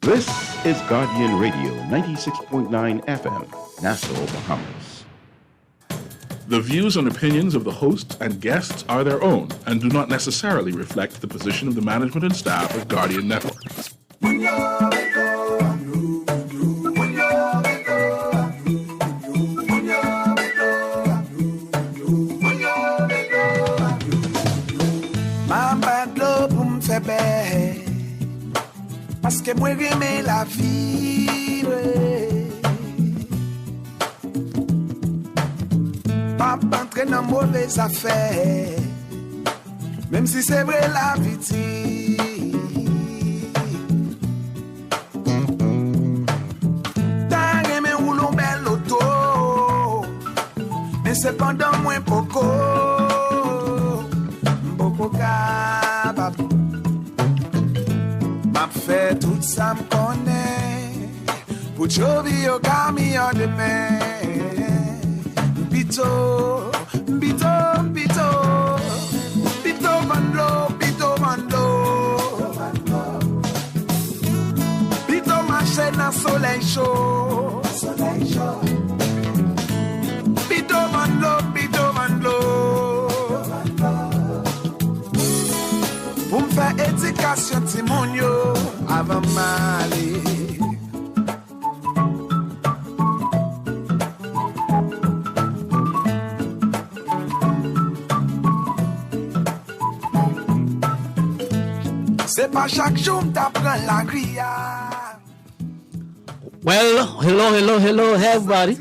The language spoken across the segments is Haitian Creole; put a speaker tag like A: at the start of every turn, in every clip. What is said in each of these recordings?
A: This is Guardian Radio 96.9 FM, Nassau, Bahamas.
B: The views and opinions of the hosts and guests are their own and do not necessarily reflect the position of the management and staff of Guardian Network.
C: Parce que moi j'aime la vie, pas entrer dans mauvaises affaires, même si c'est vrai la vie. T'as aimé rouler bel auto, mais cependant moins beaucoup capable. M'a fait tout ça me connaît pour chover au camion de mer. Bito, bito, bito, bito mando, bito mando, bito marcher dans soleil chaud, bito mando, bito mando. Pour me faire éducation timonio avant m'aller. C'est pas chaque jour t'apprends la grillade.
D: Well, hello, everybody.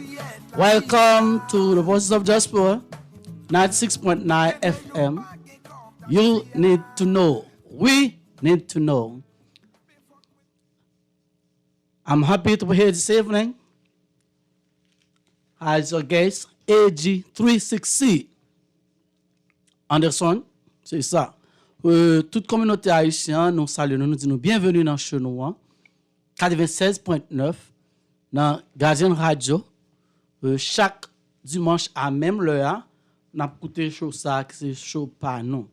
D: Welcome to the Voices of Diaspora, 96.9 FM. You need to know. We need to know. I'm happy to be here this evening as your guest, AG36C. Anderson, c'est ça. Toute communauté haïtienne, nous saluons, nous disons bienvenue dans chez nous, 96.9, dans Guardian Radio. Chaque dimanche à même l'heure, nous avons écouté chaud ça, qui c'est chaud pas nous.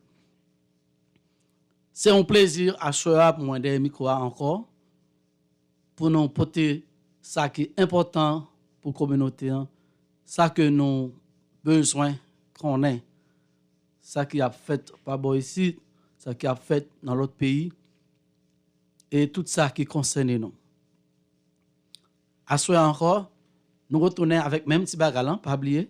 D: C'est un plaisir à choisir pour moi des micros encore pour nous porter ça qui est important pour la communauté, ça que nous besoin qu'on ait, ça qui a fait pas bon ici, ça qui a fait dans l'autre pays et tout ça qui concerne nous. À choisir encore, nous retournons avec même petit bagalan, pas oublier.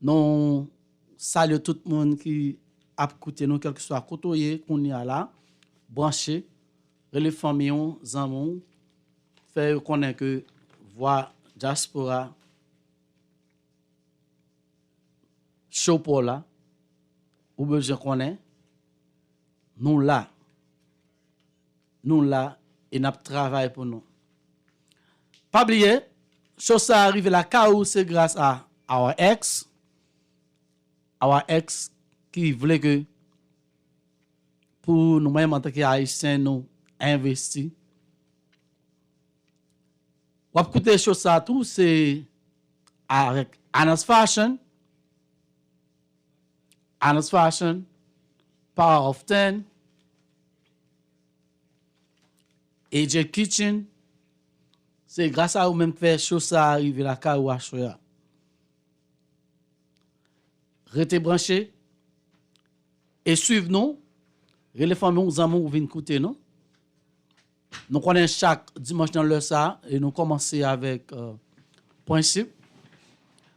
D: Nous saluons tout le monde qui à écouter nous, quel que soit côtoyer qu'on y a là, branché, les familles, les amis, faire connaître que voix Diaspora, show pour là, ou besoin connaître, nous là, et nous travaillons pour nous. Pas oublier, chose ça arrive là, c'est grâce à our ex qui voulait que pour nous-mêmes en tant qu'Haïtiens, nous investir. Ou écouter chose ça tout, c'est avec Anna's Fashion, Power of 10, AJ Kitchen. C'est grâce à vous-même que faire chose ça arrive là, ou à choya. Restez branchés. Et suivez-nous, les familles, nous amis, viennent écouter nous. Nous connaissons chaque dimanche dans le ça et nous commençons avec principe.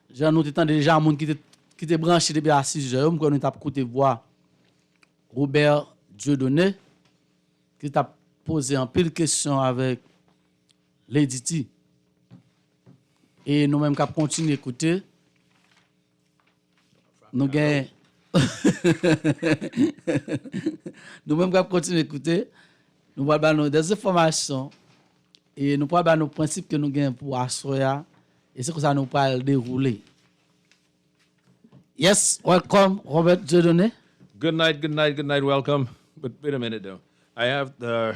D: Nous avons déjà des gens qui étaient branchés depuis à 6 heures. Nous avons écouté voix Robert Dieudonné qui t'a posé un pile de questions avec Lady. Et nous-mêmes qui continuons à écouter. Nous gagnons. Nous-mêmes qui continuons à écouter, nous avons des informations et nous avons nos principes que nous gagnons pour assurer et c'est comme ça que nous parlons dérouler. Yes, welcome, Robert Dieudonné.
E: Good night, welcome. But wait a minute though. I have the...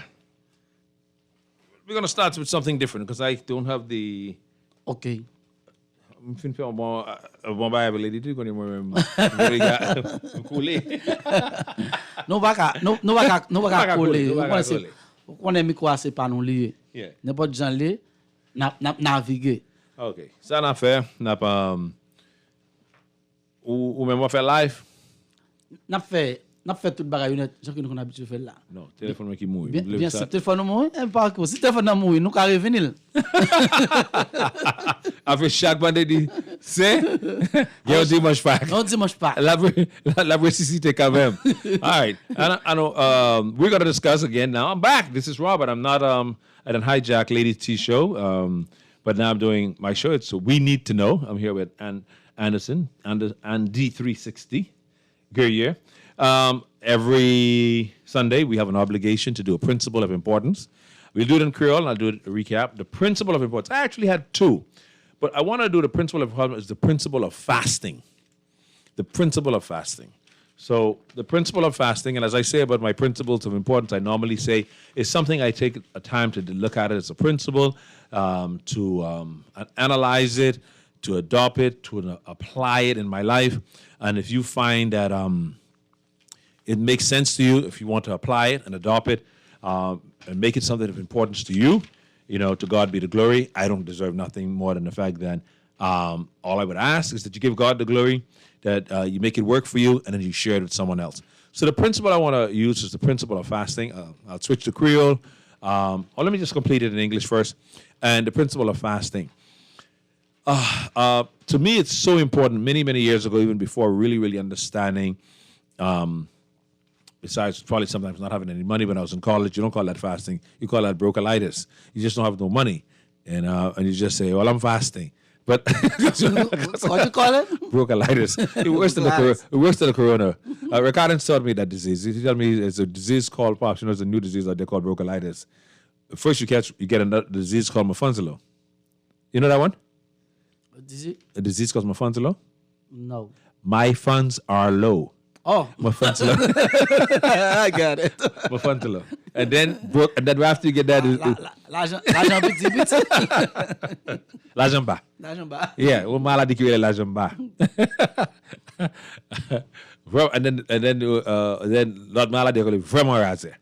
E: We're going to start with something different because I don't have the...
D: Okay.
E: Je vais faire un bon bail avec les trucs qu'on est moi-même. Coulé.
D: Nous va coller. On est micro c'est pas nous lié.
E: Yeah.
D: N'importe gens lié n'a naviguer.
E: OK. Ça n'a fait n'a pas ou même on fait live.
D: N'a fait toute bagaille net, gens que nous habitué faire là.
E: Non, téléphone qui mouille.
D: Bien sûr, téléphone mouille, pas que si téléphone mouille, nous ca revenir.
E: Après chaque vendredi, c'est il y a un dimanche pas.
D: On dimanche pas.
E: La ressuscité quand même. All right. I know we're going to discuss again now. I'm back. This is Robert. I'm not at an hijack Lady T show. But now I'm doing my show. It's We Need to Know. I'm here with Anderson and D360 Guerrier. Every Sunday, we have an obligation to do a principle of importance. We'll do it in Creole, and I'll do a recap. The principle of importance. I actually had two, but I want to do the principle of importance is the principle of fasting. The principle of fasting. So the principle of fasting, and as I say about my principles of importance, I normally say is something I take a time to look at it as a principle, to analyze it, to adopt it, to apply it in my life. And if you find that it makes sense to you, if you want to apply it and adopt it, and make it something of importance to you, to God be the glory. I don't deserve nothing more than the fact that all I would ask is that you give God the glory, that you make it work for you, and then you share it with someone else. So the principle I want to use is the principle of fasting. I'll switch to Creole. Let me just complete it in English first. And the principle of fasting. To me, it's so important. Many, many years ago, even before really, really understanding, besides probably sometimes not having any money when I was in college, you don't call that fasting. You call that brocolitis. You just don't have no money. And you just say, well, I'm fasting. But
D: What you call it?
E: brocolitis. It works than the corona. Ricardo taught me that disease. He told me it's a disease called, pops, it's a new disease out there called brocolitis. First you get another disease called Mafunzalo. You know that one? A disease called Mafunzalo?
D: No.
E: My funds are low.
D: Oh.
E: Mafunzalo.
D: I got it.
E: Mafunzalo. And then after you get that,
D: L'argent petit.
E: l'argent bas.
D: L'argent bas.
E: Yeah, ou maladie qui est l'argent bas. And then l'autre maladie est vraiment rasée.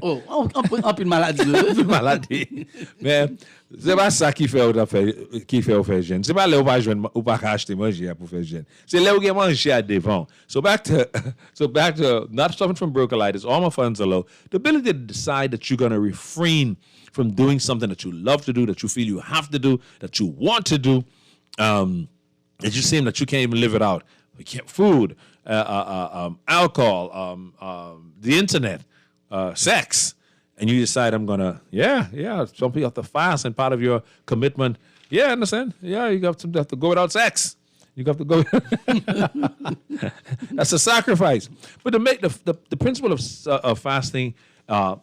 D: Oh, on peut maladie.
E: Maladie. Mais c'est pas ça qui fait au faire jeune. C'est pas là où pas jeune ou pas acheter manger pour faire jeune. C'est là où il manger à devant. So back to not suffering from brocolitis, all my funds are low. The ability to decide that you're going to refrain from doing something that you love to do, that you feel you have to do, that you want to do, that you seem that you can't even live it out. You can't, food, alcohol, the internet, sex, and you decide I'm gonna, some people have to fast, and part of your commitment, I understand, you have to go without sex. You have to go. That's a sacrifice. But to make the principle of fasting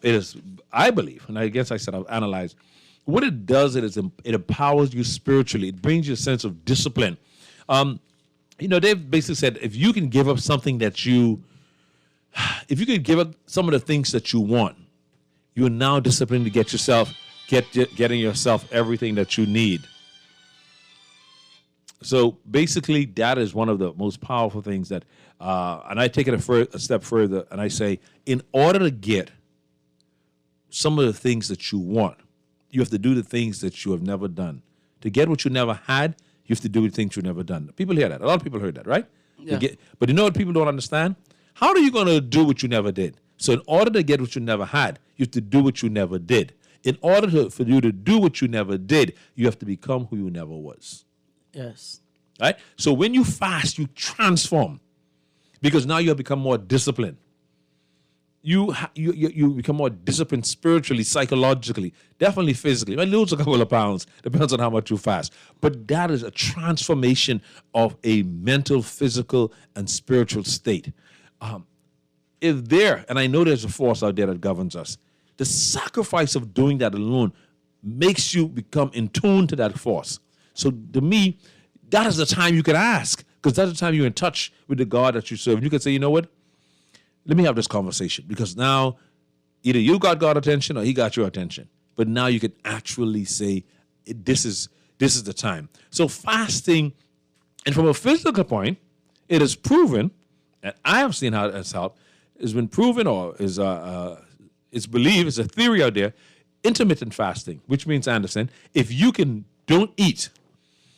E: is, I believe, and I guess I said I've analyzed, what it does is it empowers you spiritually. It brings you a sense of discipline. They've basically said if you can give up something if you can give up some of the things that you want, you're now disciplined to getting yourself everything that you need. So basically, that is one of the most powerful things that, and I take it a step further, and I say, in order to get some of the things that you want, you have to do the things that you have never done. To get what you never had, you have to do the things you've never done. People hear that. A lot of people heard that, right?
D: Yeah.
E: But you know what people don't understand? How are you going to do what you never did? So in order to get what you never had, you have to do what you never did. In order for you to do what you never did, you have to become who you never was.
D: Yes.
E: Right? So when you fast, you transform because now you have become more disciplined. You become more disciplined spiritually, psychologically, definitely physically. You might lose a couple of pounds, depends on how much you fast. But that is a transformation of a mental, physical, and spiritual state. And I know there's a force out there that governs us, the sacrifice of doing that alone makes you become in tune to that force. So to me, that is the time you can ask, because that's the time you're in touch with the God that you serve. And you can say, you know what? Let me have this conversation, because now either you got God's attention or he got your attention. But now you can actually say, this is the time. So fasting, and from a physical point, it is proven, and I have seen how it has helped, has been proven or is it's believed, it's a theory out there, intermittent fasting, which means, Anderson, if you don't eat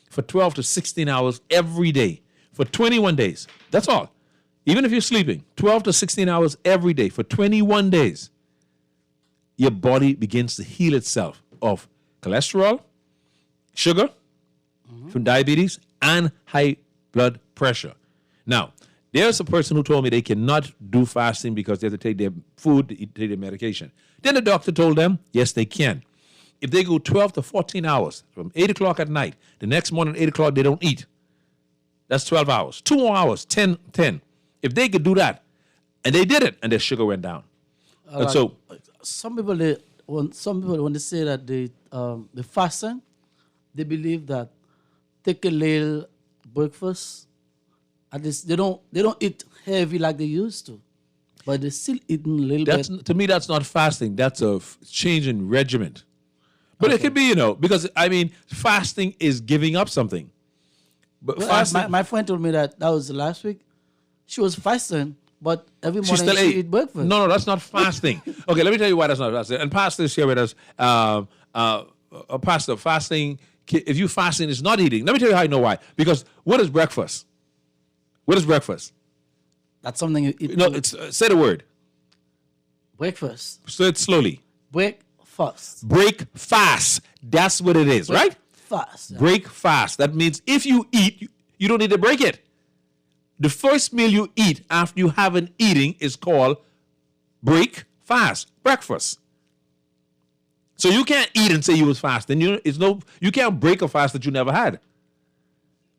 E: for 12 to 16 hours every day for 21 days, that's all. Even if you're sleeping, 12 to 16 hours every day for 21 days, your body begins to heal itself of cholesterol, sugar, from diabetes, and high blood pressure. Now, there's a person who told me they cannot do fasting because they have to take their food, take their medication. Then the doctor told them, yes, they can. If they go 12 to 14 hours from 8 o'clock at night, the next morning at 8 o'clock, they don't eat. That's 12 hours. 2 more hours, 10. If they could do that, and they did it, and their sugar went down. And so
D: some people when they say that they fasting, they believe that take a little breakfast. At least they don't eat heavy like they used to, but they still eating a little bit.
E: To me, that's not fasting. That's a change in regimen. But it could be, because fasting is giving up something. But fasting,
D: my friend told me that was last week. She was fasting, but every morning she eat breakfast.
E: No, that's not fasting. Okay, let me tell you why that's not fasting. And Pastor is here with us. Pastor, fasting, if you fasting, is not eating. Let me tell you how I know why. Because what is breakfast? What is breakfast?
D: That's something you eat.
E: No, say the word.
D: Breakfast.
E: Say it slowly.
D: Breakfast.
E: Break fast. That's what it is, right?
D: Fast. Yeah.
E: Break fast. That means if you eat, you don't need to break it. The first meal you eat after you haven't eating is called break fast, breakfast. So you can't eat and say you was fasting. You can't break a fast that you never had.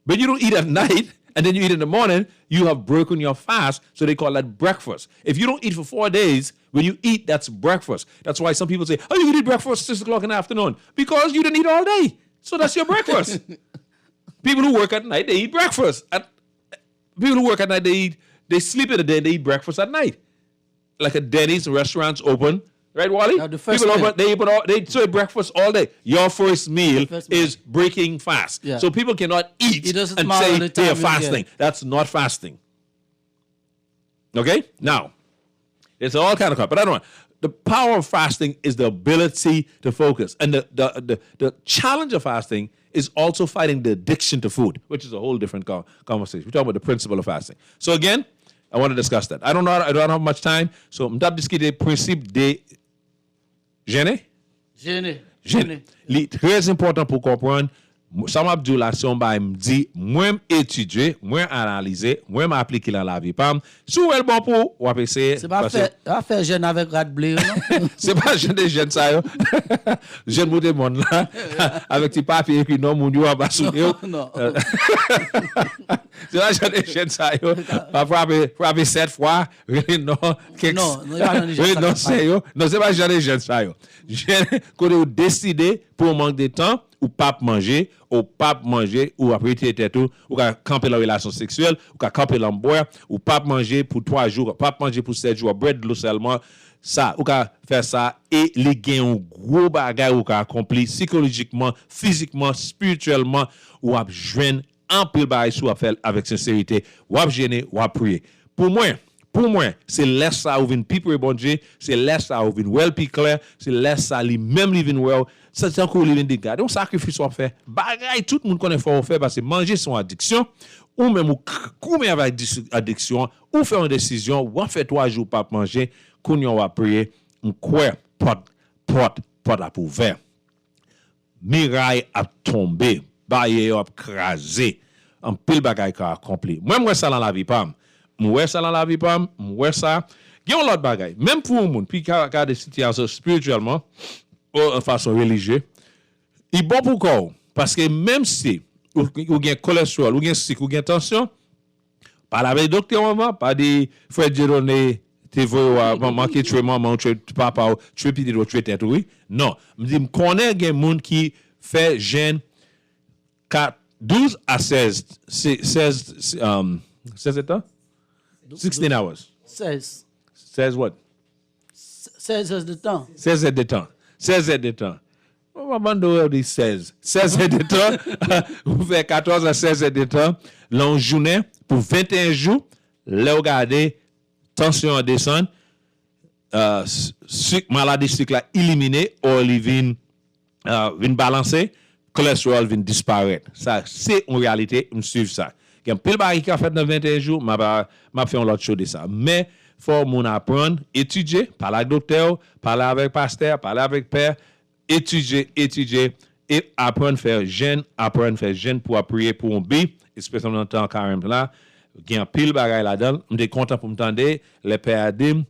E: But you don't eat at night and then you eat in the morning, you have broken your fast, so they call that breakfast. If you don't eat for 4 days, when you eat, that's breakfast. That's why some people say, oh, you can eat breakfast 6 o'clock in the afternoon. Because you didn't eat all day. So that's your breakfast. People who work at night, they eat breakfast. People who work at night, they sleep in the day, they eat breakfast at night. Like a Denny's restaurants open, right, Wally?
D: Now the first
E: People
D: meal.
E: open, they serve breakfast all day. Your first meal is breaking fast.
D: Yeah.
E: So people cannot eat
D: It doesn't
E: and
D: matter
E: say
D: the
E: they are
D: time you
E: fasting.
D: get.
E: That's not fasting. Okay? Now, there's all kind of, but I don't know. The power of fasting is the ability to focus. And the challenge of fasting is also fighting the addiction to food, which is a whole different conversation. We're talking about the principle of fasting. So again, I want to discuss that. I don't have much time. So, on va discuter principe de jeûner.
D: Jeûner.
E: Très important pour comprendre. Ça m'a dit là, si on va me dire, moi étudier, moi analyser, moi m'appliquer dans la vie. Pam, si vous êtes bon pour, on va essayer.
D: C'est pas faire jeûne avec rat bleu, non?
E: C'est pas jeune des jeunes ça yo. Jeune bout de monde là avec tes papiers écrit non mon Dieu à bas sous yo.
D: Non.
E: C'est pas jeune des jeunes ça yo. Pas frapper 7 fois, non. Non, c'est yo. Non, c'est pas jeune des jeunes ça yo. Jeune quand vous décidez pour manque de temps ou pas manger, ou après tête tout, ou camper la relation sexuelle, ou camper l'emboire, ou pas manger pour 3 jours, pas manger pour 7 jours, bread l'eau seulement. Ça, ou faire ça et les gains un gros bagage ou accompli psychologiquement, physiquement, spirituellement, ou à joindre un peu bagage sous à faire avec sincérité, ou à gêner, ou à prier. Pour moi, c'est laisse ça ou vin people bon Dieu, c'est laisse ça ou vin well puis clair, c'est laisse ça lui même living well, c'est encore living des gars. Donc sacrifice on fait. Bagay tout le monde connaît faut faire parce que manger son addiction ou même ou coumer avec addiction ou faire une décision ou faire 3 jours pas manger, qu'on on va prier, on quoi porte à ouvert. Miraille a tombé, barrière a crasé, un pile bagay qu'a accompli. Moi ça dans la vie pas. Moi ça dans la vie pas, moi ça. Il y a un autre bagay, même pour un monde puis qu'a des situations spirituellement ou en façon religieuse. Il bon pour quoi? Parce que même si ou gain cholestérol, ou gain sucre, ou gain tension, par la docteur maman, pas des frères Jérôme te voye manquer tuer maman, tuer papa, tuer petit ou tuer tête oui. Non, me connaît gain monde qui fait jeûne 12 à 16 états 16 hours. 16 what?
D: 16 heures de temps.
E: 16 heures de temps. 16 heures de temps. On va demander 16. 16 heures de temps. Vous faites 14 à 16 heures de temps. L'en journée pour 21 jours. Là, regardez, tension descend. maladie sucre là éliminer ou il vient balancer, cholestérol vient disparaître. Ça c'est en réalité me suivre ça. Il y a pile baril qui a fait dans 21 jours, m'a fait un autre chose de ça. Mais faut mon apprendre, étudier, parler avec docteur, parler avec pasteur, parler avec père, étudier et apprendre faire jeûne pour prier pour un bi, especially dans le temps carême là, il y a pile bagay là-dedans, je suis content pour m'entendre les pères dim,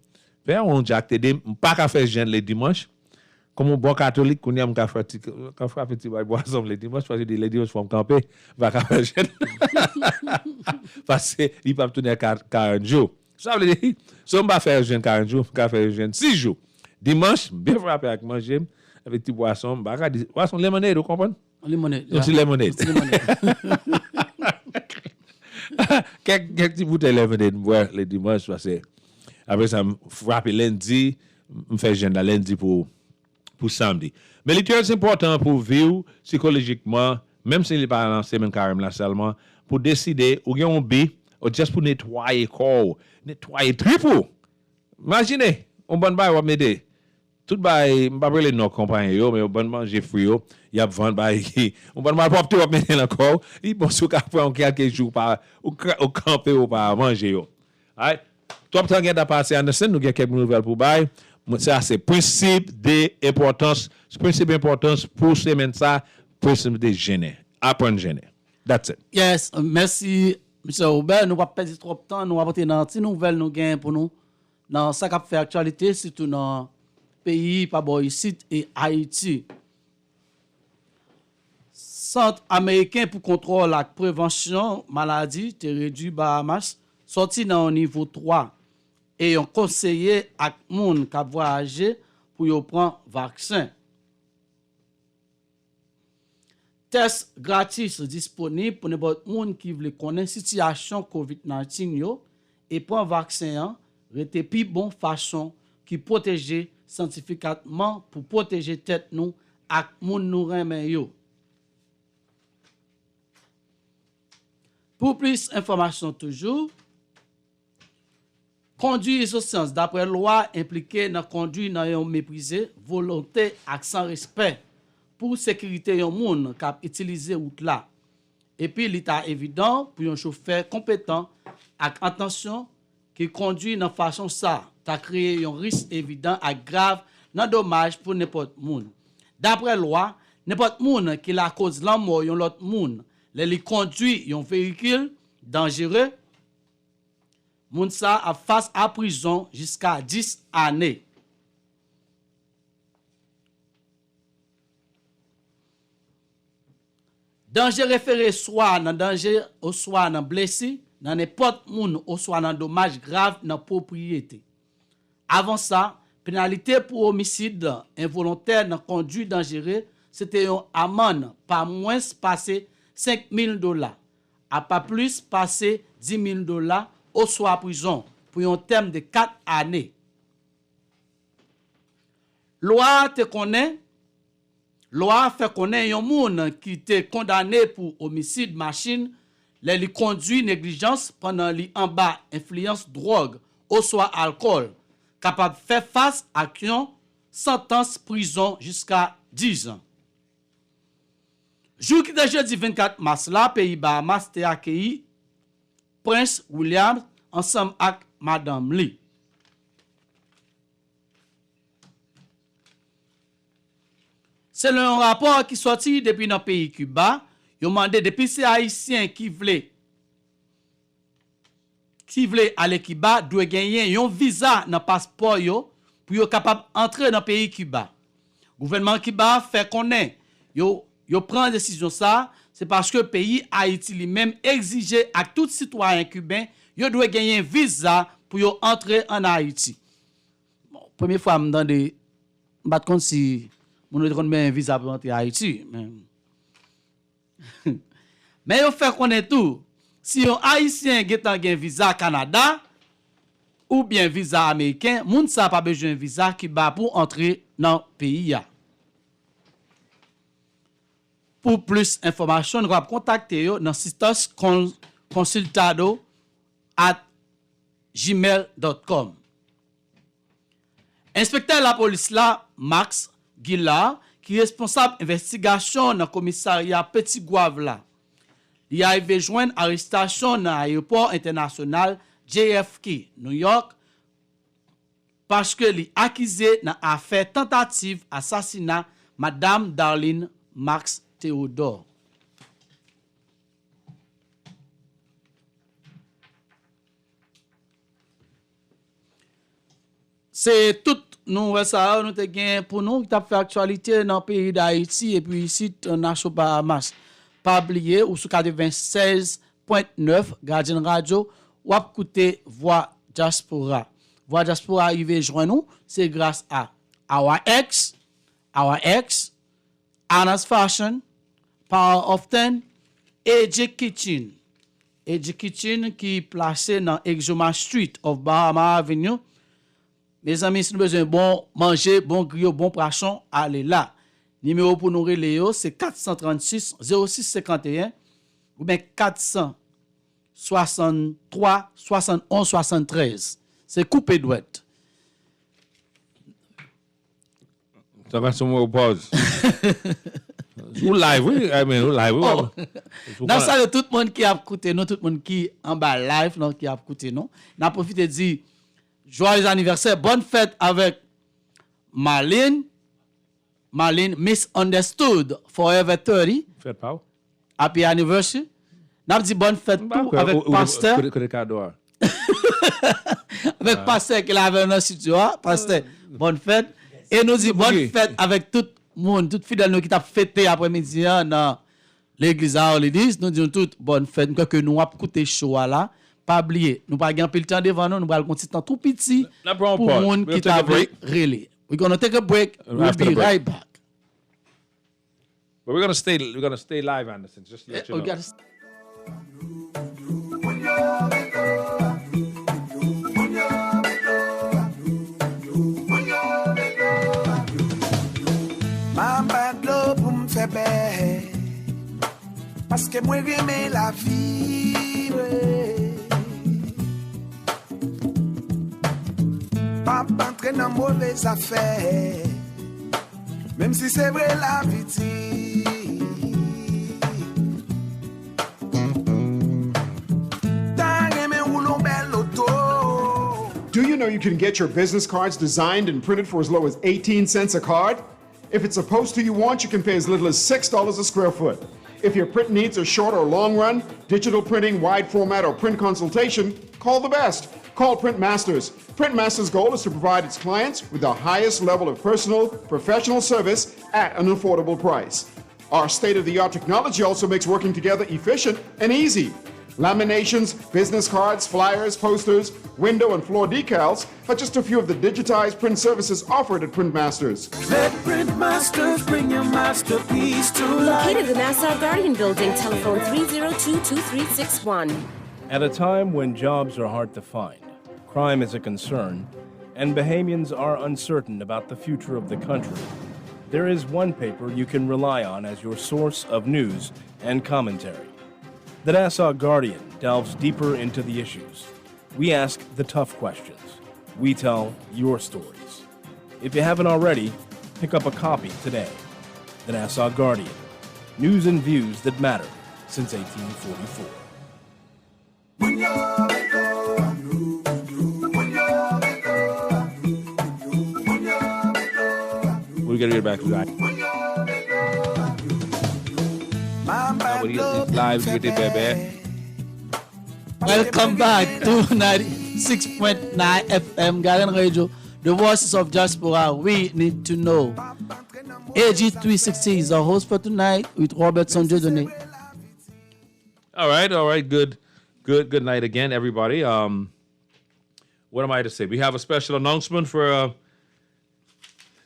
E: père on jacte dim, pas qu'à faire jeûne les dimanches. Comme un bon catholique, qu'on y a un café petit boisson les dimanches, parce que les dimanches faut me camper, va faire jeûne. Parce que il peut tourner 40 jours. Ça veut dire, si on va faire jeûne 40 jours, on va faire jeûne 6 jours. Dimanche, bien frappé avec manger, avec petit boisson, boisson lemonade, vous comprenez?
D: Lemonade.
E: C'est lemonade. Quelques petites bouteilles de lemonade, boire les dimanches, parce que après ça, me frapper lundi, me faire jeûne lundi pour samedi. Mais c'est très important pour vivre psychologiquement, même si il n'est pas dans la semaine carême là seulement, pour décider ou bien un bi, ou juste pour nettoyer le corps, nettoyer triple. Imaginez, on bon bail va m'aider. Tout bail, m'pas parler non compagnie yo, mais on bon manger fruit yo, y a vendre bail, on bon mal propre va m'aider encore. Il bon sou ka prendre quelques jours par ou camper ou pas manger yo. Right? Toi temps gain passer Anderson, nous gain quelques nouvelles pour bail. Ça c'est principe d'importance pour semaine ça, principe de gêner, apprendre gêner. That's it.
D: Yes, merci M. Robert, nous ne pas perdre trop de temps, nous avons dans une nouvelle nous gain pour nous dans ça qui fait actualité surtout dans pays pas ici et Haïti. Centre américain pour contrôle la prévention maladie te réduit Bahamas sorti dans niveau 3 et on conseillé à monde qui a voyagé pour yo prendre vaccin. Test gratis disponible pour n'importe monde qui veut connaître situation COVID-19 yo et prendre vaccin rete pi bon façon qui protéger scientifiquement pour protéger tête nous ak moun nou remen yo. Pour plus d'informations toujours, conduire sous sens d'après loi impliqué dans conduire dans yon méprisé, volonté ak sans respect pour sécurité yon moun k'ap utiliser route là. Et puis l'état évident pour un chauffeur compétent ak attention qui conduit dans façon ça, t'a créé un risque évident et grave dans dommage pour n'importe moun. D'après loi, n'importe moun qui la cause la mort yon l'autre moun, les conduit yon véhicule dangereux, moun sa a face à prison jusqu'à 10 années. Danger référé soit dans danger ou soit dans blessé, dans n'importe moun ou soit dans dommage grave dans propriété. Avant ça, pénalité pour homicide involontaire dans conduite dangereuse, c'était une amende pas moins passé $5,000, à pas plus passé $10,000 ou soit prison pour un terme de 4 années. Loi te connaît, loi fait connaître un monde qui était condamné pour homicide machine, les conduit négligence pendant li en bas influence drogue ou soit alcool, capable de faire face à une sentence prison jusqu'à 10 ans. Jour qui de jeudi 24 mars là, pays Bahamas te accueilli Prince William ensemble avec Madame Lee. Selon un rapport qui sorti depuis dans pays Cuba, ils ont demandé depuis ces haïtiens qui voulaient aller Cuba doit gagner un visa dans passeport yo pour yo capable entrer dans pays Cuba. Gouvernement Cuba fait connaître yo prend décision ça, c'est parce que pays Haïti lui-même exigeait à tout citoyen cubain yo doit gagner un visa pour yo entrer en Haïti. Bon, première fois me dans m'bat compte si mon doit un visa pour entrer en Haïti mais yo fait connaître tout. Si un haïtien a un visa Canada ou bien visa américain, moun sa pas besoin de visa qui ba pour entrer dans le pays. Pour plus d'informations, nous allons contacter dans sitos consultado@gmail.com. Inspecteur la police là, Max Gillard, qui est responsable investigation dans le commissariat Petit Gouave là. Il a arrivé joindre arrestation dans l'aéroport international JFK, New York, parce que il est accusé dans affaire tentative assassinat Madame Darlene Max Theodore. C'est tout nous ça nous te gain pour nous qui t'a fait actualité dans le pays d'Haïti et puis ici dans Bahamas. Pas oublier ou sur 96.9 Gardien Radio ou à écouter Voix Diaspora. Voix Diaspora arrivé joindre nous, c'est grâce à Our X, Anna's Fashion, Power of 10 et J Kitchen. Et J Kitchen qui est placé dans Exuma Street of Bahama Avenue. Mes amis, si nous avons besoin de bon manger, bon griot, bon poisson, allez là. Numéro pour nous relayer, c'est 436 0651 ou bien 463 71 73. C'est coupé douette.
E: Ça va sur moi pause. Ou live, oui. Ou live.
D: Oh. Dans ça, tout le monde qui a écouté nous, tout le monde qui en bas live, non, qui a écouté nous, n'a profité de dire joyeux anniversaire, bonne fête avec Marlene, Misunderstood, Forever 30.
E: Fête pas.
D: Happy anniversary. N'a dit bonne fête tout avec Pasteur. Avec Pasteur qui avait dans le studio, Pasteur, bonne fête. Et nous dit bonne fête avec tout le monde, tout fidèle nous qui t'a fêté après-midi dans l'église à Orléans. Nous disons toutes bonne fête, que nous avons écouté show là. Pas oublier, nous pas gagner le temps devant nous, nous allons continuer tout petit pour le monde qui t'a really. We're going to take a break. We'll be right back.
E: But we're gonna stay live, Anderson. Just to let you know.
C: Mamba d'eau pour me faire belle, parce que moi j'aime la vie. Pas entrer dans mauvaises affaires, même si c'est vrai la vie.
F: Do you know you can get your business cards designed and printed for as low as 18 cents a card? If it's a poster you want, you can pay as little as $6 a square foot. If your print needs are short or long run, digital printing, wide format, or print consultation, call the best. Call Print Masters. Print Masters' goal is to provide its clients with the highest level of personal, professional service at an affordable price. Our state-of-the-art technology also makes working together efficient and easy. Laminations, business cards, flyers, posters, window and floor decals are just a few of the digitized print services offered at Print Masters.
C: Let Print Masters bring your masterpiece to life.
G: Located in the Nassau Guardian Building, telephone 302-2361.
H: At a time when jobs are hard to find, crime is a concern, and Bahamians are uncertain about the future of the country, there is one paper you can rely on as your source of news and commentary. The Nassau Guardian delves deeper into the issues. We ask the tough questions. We tell your stories. If you haven't already, pick up a copy today. The Nassau Guardian. News and views that matter since 1844.
E: We're going to get back to that. Live with it, baby.
D: Welcome back to 96.9 FM Garden Radio, the voices of Diaspora. We need to know. AG360 is our host for tonight with Robert Sonjodone.
E: All right. Good night again, everybody. What am I to say? We have a special announcement for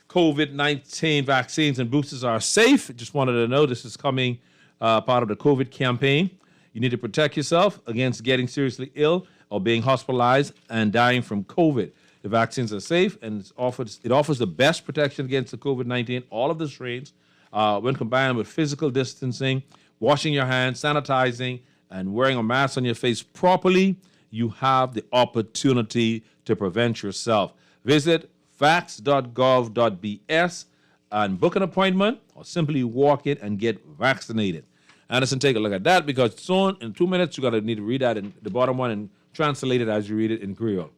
E: COVID-19 vaccines and boosters are safe. Just wanted to know this is coming part of the COVID campaign. You need to protect yourself against getting seriously ill or being hospitalized and dying from COVID. The vaccines are safe and it offers the best protection against the COVID-19, all of the strains, when combined with physical distancing, washing your hands, sanitizing, and wearing a mask on your face properly. You have the opportunity to prevent yourself. Visit vax.gov.bs and book an appointment or simply walk in and get vaccinated. Anderson, take a look at that because soon, in 2 minutes, you're going to need to read that in the bottom one and translate it as you read it in Creole.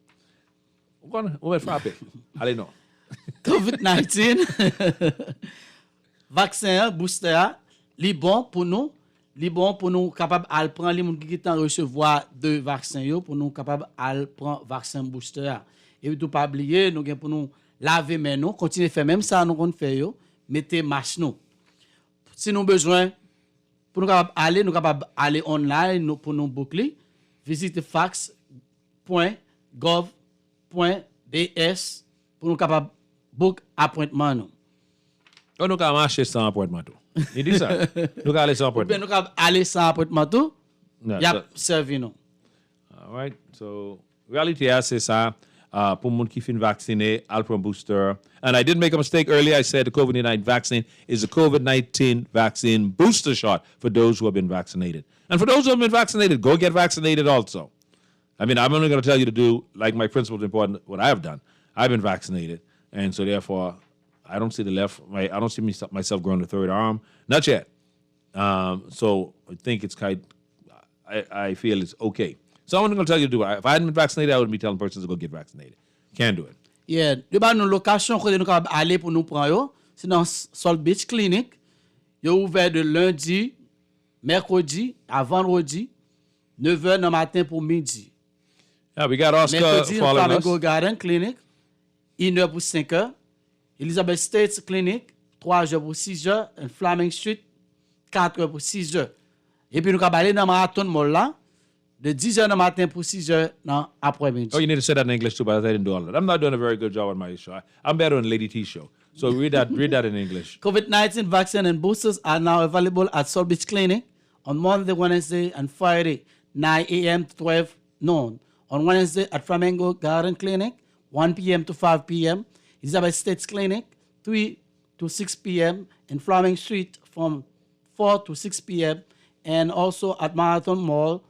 E: What frappe? I don't know.
D: COVID-19, vaccin, booster, li bon pour nous capable à prendre les gens qui ont recevoir 2 vaccins yo pour nous capable à prendre vaccin booster. Et tout pas oublier nous pour nous laver main nous, continuer faire même ça nous qu'on fait yo, mettez masque nous. Si nous besoin pour nous capable aller online pour nous boucler, visite fax.gov.bs pour nous capable book appointment nous.
E: On nous capable marcher sans appointment tout. Il dit ça. Nous capable aller sans appointment.
D: Nous capable aller sans appointment tout. Y a servi nous.
E: All right. So reality c'est ça. Pour moun qui fin vacciné, I'll prend booster. And I did make a mistake earlier. I said the COVID-19 vaccine is a COVID-19 vaccine booster shot for those who have been vaccinated. And for those who have been vaccinated, go get vaccinated also. I mean, I'm only going to tell you to do, like my principles important, what I have done. I've been vaccinated. And so therefore, I don't see I don't see myself growing the third arm. Not yet. So I think it's I feel it's okay. So I'm going to tell you to do it. If I hadn't been vaccinated, I wouldn't be telling persons to go get vaccinated. Can't do it.
D: Yeah. De ba nou location kote nou kapab aller pour nous prendre yo, c'est dans Sol Beach Clinic. Yo ouvert de lundi, mercredi à vendredi, 9h dans matin pour midi.
E: Yeah, we got Oscar
D: mercredi,
E: following us.
D: Flamingo Garden Clinic, 1h pour 5h. Elizabeth States Clinic, 3h pour 6h. And Flaming Street, 4h pour 6h. Et puis nous kapab aller dans Marathon Mall là, de 10h du matin pour 6h dans après-midi.
E: Oh, you need to say that in English too, but I didn't do all of that. I'm not doing a very good job on my show. I'm better on Lady T show. So read that in English.
D: COVID-19 vaccine and boosters are now available at Sol Beach Clinic on Monday, Wednesday, and Friday, 9 a.m. to 12 noon. On Wednesday at Flamingo Garden Clinic, 1 p.m. to 5 p.m. Elizabeth States Clinic, 3 to 6 p.m. in Flaming Street from 4 to 6 p.m. And also at Marathon Mall,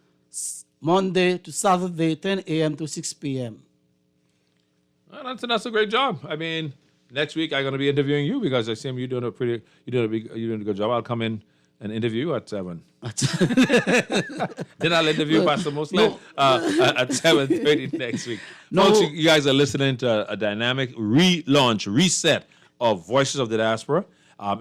D: Monday to Saturday, 10 a.m. to 6 p.m.
E: Well, that's a great job. I mean, next week I'm going to be interviewing you because I see you're doing a good job. I'll come in and interview you at 7. Then I'll interview Pastor Muslim at 7:30 next week. Folks, you guys are listening to a dynamic reset of Voices of the Diaspora.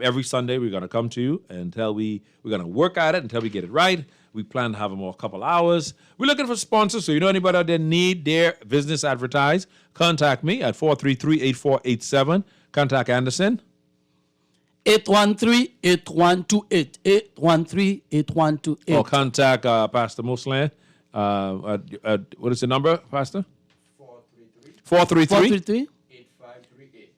E: Every Sunday we're going to come to you until we're going to work at it until we get it right. We plan to have them a couple hours. We're looking for sponsors, so you know anybody out there need their business advertised, contact me at 433-8487. Contact Anderson.
D: 813-8128. 813-8128.
E: Or contact Pastor Muslim. What is the number, Pastor? 433?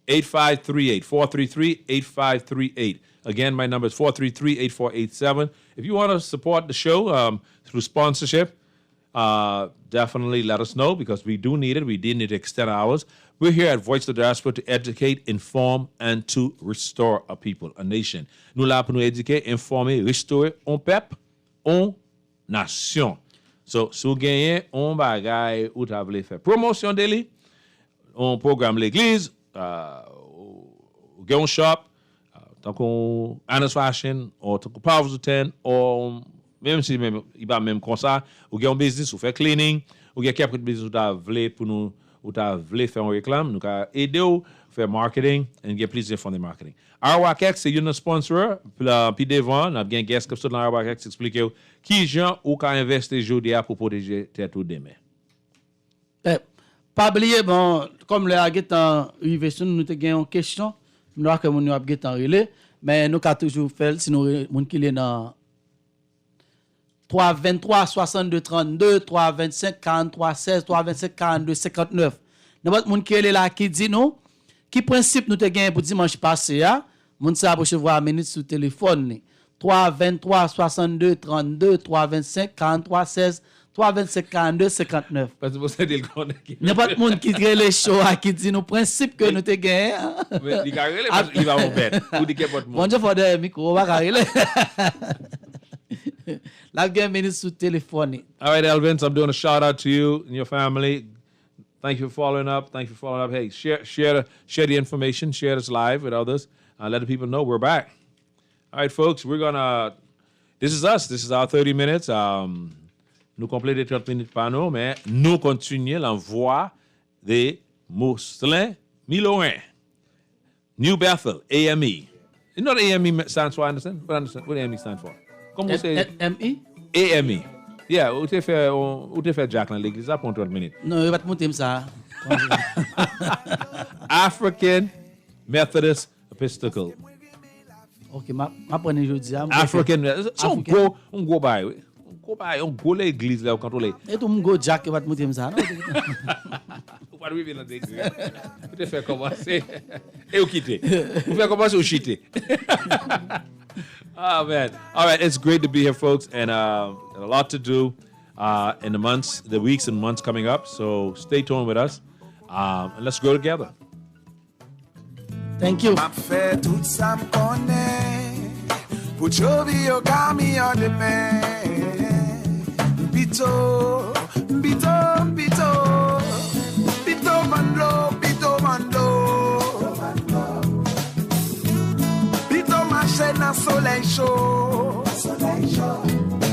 E: 8538. 433-8538. Again, my number is 433-8487. If you want to support the show through sponsorship, definitely let us know because we do need it. We did need to extend ours. We're here at Voice of the Diaspora to educate, inform, and to restore a people, a nation. Nous là pour nous éduquer, informer, restaurer un peuple, une nation. So, si vous gagnez un bagay ou t'as voulu faire promotion de lui, on programme l'église, ou gagne un shop, tant qu'on Anna's Fashion, ou tant qu'on Powers 10, ou même si il va même comme ça, ou gagne un business, ou faire cleaning, ou gagne quelques business ou t'as voulu pour nous, ou t'as voulu faire un réclame, nous avons aidé ou faire marketing, et get plus d'infos de marketing. RWACX, c'est une sponsor, puis devant, nous avons un guest comme ça dans RWACX, expliquer qui gens ou quand investir aujourd'hui pour protéger tout demain.
D: Pas oublier, bon, comme le agent arrivé sur nous, nous avons une question, nous avons que nous avons relais, mais nous avons toujours fait, si nous avons qui est dans 323 62 32, 325 43 16, 325 42 59. N'importe monde qui est là qui dit nous, qui principe nous te gagné pour dimanche passé a, moun sa recevoir minute sur téléphone 323 62 32, 325 43 16, 325 42 59.
E: Parce que vous avez dit
D: n'importe monde qui crée les shows qui dit nous principe que nous te gagné.
E: Mais il va au bête. Vous dites que votre monde.
D: Bon Dieu pour des micro va carrer. La game minute sur téléphone.
E: All right, Elvin, so I'm doing a shout out to you and your family. Thank you for following up. Hey, share the information. Share this live with others. Let the people know we're back. All right, folks, this is us. This is our 30 minutes. Nous complétons 30 minutes par nous, mais nous continuons l'envoi des Mousselin Miloin. New Bethel, AME. You know what AME stands for, Anderson? What AME stands for? Comment c'est?
D: ME?
E: AME. Yeah, où t'es fait Jack dans l'église, ça prend 30 minutes.
D: Non, il va te monter ça.
E: African Methodist Episcopal.
D: OK, ma prendre aujourd'hui.
E: African, c'est un gros bail, oui. On go l'église là, quand on est.
D: Et tout le monde Jack va te monter ça, non?
E: What do we mean dans l'église? Vous te fait commencer et vous quitter. Vous faites commencer ou chiter. Oh man. All right, it's great to be here, folks, and a lot to do in the weeks and months coming up. So stay tuned with us, and let's grow together.
D: Thank you.
C: M'a fait tout ça me connaît. Pour chover au cami en demain. Bito, bito, bito. Bito mando, bito mando. Bito marché dans soleil chaud. Soleil chaud.